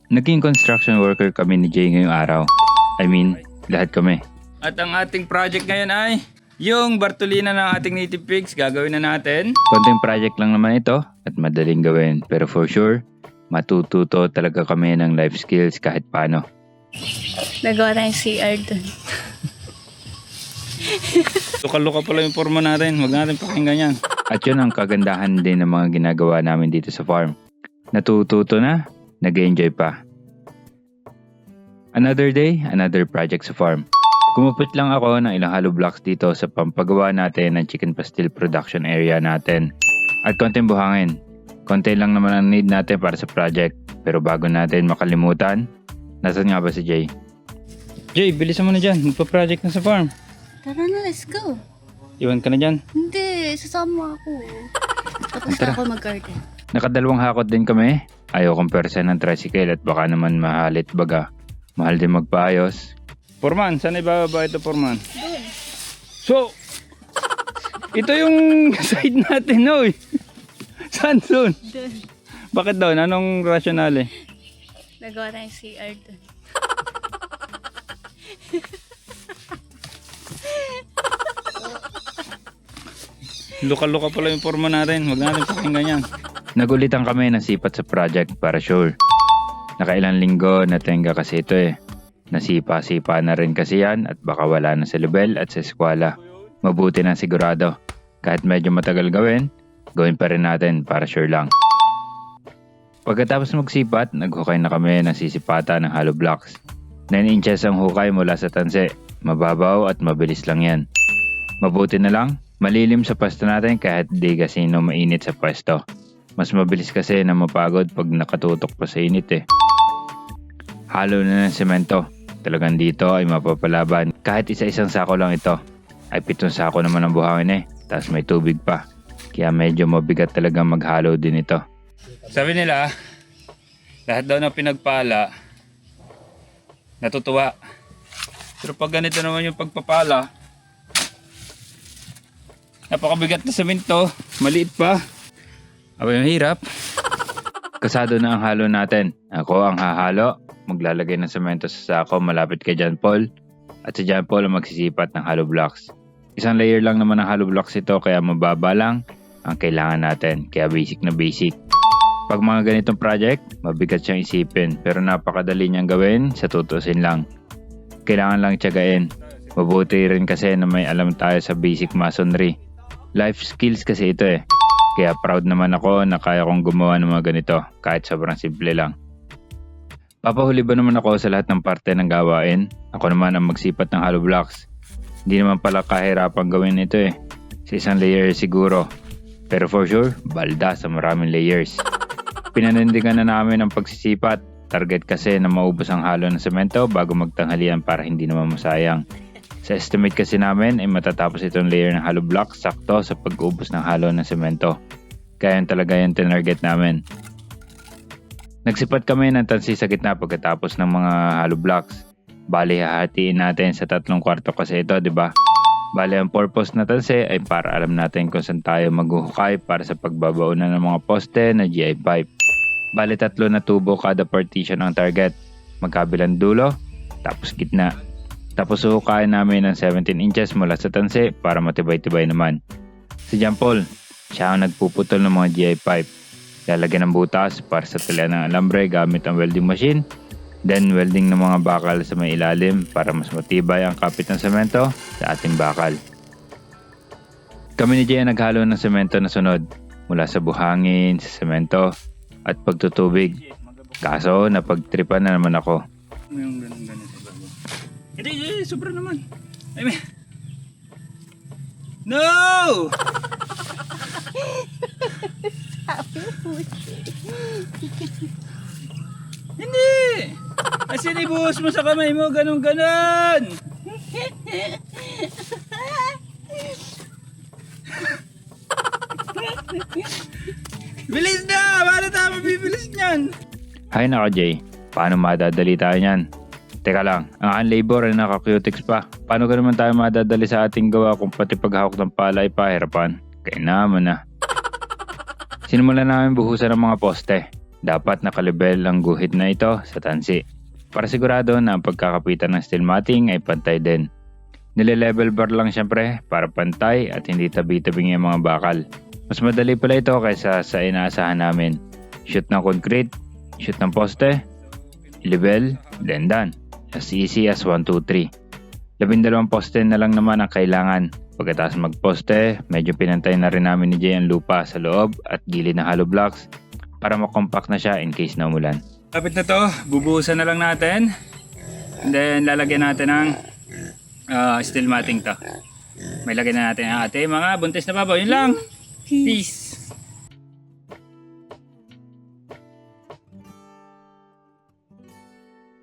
Naging construction worker kami ni Jay ngayong araw. I mean, lahat kami. At ang ating project ngayon ay yung Bartolina ng ating native pigs. Gagawin na natin. Konting project lang naman ito at madaling gawin. Pero for sure, matututo talaga kami ng life skills kahit paano. Nagawa tayong CR dun. Luka-luka pala yung forma natin. Huwag natin pakinggan yan. At yun ang kagandahan din ng mga ginagawa namin dito sa farm. Natututo na, nag-enjoy pa. Another day, another project sa farm. Kumupit lang ako ng ilang hollow blocks dito sa pampagawa natin ng chicken pastil production area natin. At konting buhangin. Konti lang naman ang need natin para sa project. Pero bago natin makalimutan, nasan nga ba si Jay? Jay, bilisan mo na dyan. Magpa-project na sa farm. Tara na, let's go. Iwan ka na dyan. Hindi, sasama ako. Tapos na ako mag-garden. Nakadalawang hakot din kami. Ayaw kong persa ng tricycle at baka naman mahalit baga. Mahal din magpaayos. Foreman, saan ibababa ito, Foreman? So, ito yung side natin, oy. Saan doon? Dun. Bakit doon? Anong rationale? Nagawa tayong CR dun. Luka-luka pala yung forma natin. Huwag natin pakinggan yan. Nagulitan kami ng sipat sa project para sure. Nakailang linggo na tenga kasi ito eh. Nasipa-sipa na rin kasi yan at baka wala na sa level at sa eskwela. Mabuti na sigurado. Kahit medyo matagal gawin pa rin natin para sure lang. Pagkatapos magsipat, naghukay na kami ng sisipata ng hollow blocks. 9 inches ang hukay mula sa tanse. Mababaw at mabilis lang yan. Mabuti na lang, malilim sa pwesto natin kahit di kasino mainit sa pwesto. Mas mabilis kasi na mapagod pag nakatutok pa sa init eh. Halo na ng semento. Talagang dito ay mapapalaban. Kahit isa-isang sako lang ito, ay 7 sako naman ang buhangin eh. Tapos may tubig pa. Kaya medyo mabigat talaga maghalo din ito. Sabi nila, lahat daw na pinagpala, natutuwa. Pero pag ganito naman yung pagpapala, napakabigat na semento, maliit pa. Abay, mahirap. Kasado na ang halo natin. Ako ang hahalo. Maglalagay ng semento sa sako malapit kay John Paul. At si John Paul ang magsisipat ng hollow blocks. Isang layer lang naman ng hollow blocks ito kaya mababa lang ang kailangan natin. Kaya basic na basic. Pag mga ganitong project, mabigat siyang isipin. Pero napakadali niyang gawin sa tutusin lang. Kailangan lang tiyagain. Mabuti rin kasi na may alam tayo sa basic masonry. Life skills kasi ito eh. Kaya proud naman ako na kaya kong gumawa ng mga ganito kahit sobrang simple lang. Papahuli ba naman ako sa lahat ng parte ng gawain? Ako naman ang magsipat ng hollow blocks. Hindi naman pala kahirapang gawin ito eh. Sa isang layer siguro. Pero for sure, balda sa maraming layers. Pinanindigan na namin ang pagsisipat. Target kasi na maubos ang halo ng semento bago magtanghalian para hindi naman masayang. Sa estimate kasi namin ay matatapos itong layer ng hollow block sakto sa pag-ubos ng halo ng semento. Kaya yun talaga yung tinarget namin. Nagsipat kami ng tansi sa gitna pagkatapos ng mga hollow blocks. Bali hahatiin natin sa 3 kwarto kasi ito, di ba? Bali ang purpose na tansi ay para alam natin kung saan tayo maghuhukay para sa pagbabaunan ng mga poste na GI pipe. Bali 3 na tubo kada partition ang target. Magkabilang dulo, tapos gitna. Tapos huhukayin namin ng 17 inches mula sa tanse para matibay-tibay naman. Si John Paul, siya ang nagpuputol ng mga GI pipe. Lalagyan ng butas para sa talian ng alambre gamit ang welding machine. Then welding ng mga bakal sa may ilalim para mas matibay ang kapit ng semento sa ating bakal. Kami ni Jay ang naghalo ng semento na sunod mula sa buhangin, sa semento at pagtutubig. Kaso napagtripan na naman ako. Yung ganito. Hindi, sobra naman. I mean, no! Hindi! Kasi ibuhos mo sa kamay mo, ganun-ganon! Bilis na! Paano tayo mabibilis niyan? Hay naka Jay, paano madadali tayo niyan? Teka lang, ang labor ay naka-cutics pa. Paano ka naman tayo madadali sa ating gawa kung pati paghawak ng pala ay pahirapan? Kaya naman na. Sinimulan namin buhusan ng mga poste. dapat nakalibel ang guhit na ito sa tansi para sigurado na ang pagkakapitan ng steel matting ay pantay din. Nile-level bar lang syempre para pantay at hindi tabi-tabing yung mga bakal. Mas madali pala ito kaysa sa inaasahan namin. Shoot ng concrete, shoot ng poste, level, then done. As easy as 1, 2, 3. 12 poste na lang naman ang kailangan. Pagkatapos magposte, medyo pinantay na rin namin ni Jay ang lupa sa loob at gilid ng hollow blocks para makompact na siya in case na umulan. Kapit na to, bubuhusan na lang natin. And then lalagyan natin ng steel matting to. May lagyan na natin ang ating mga buntis na babaw. Yun lang. Peace.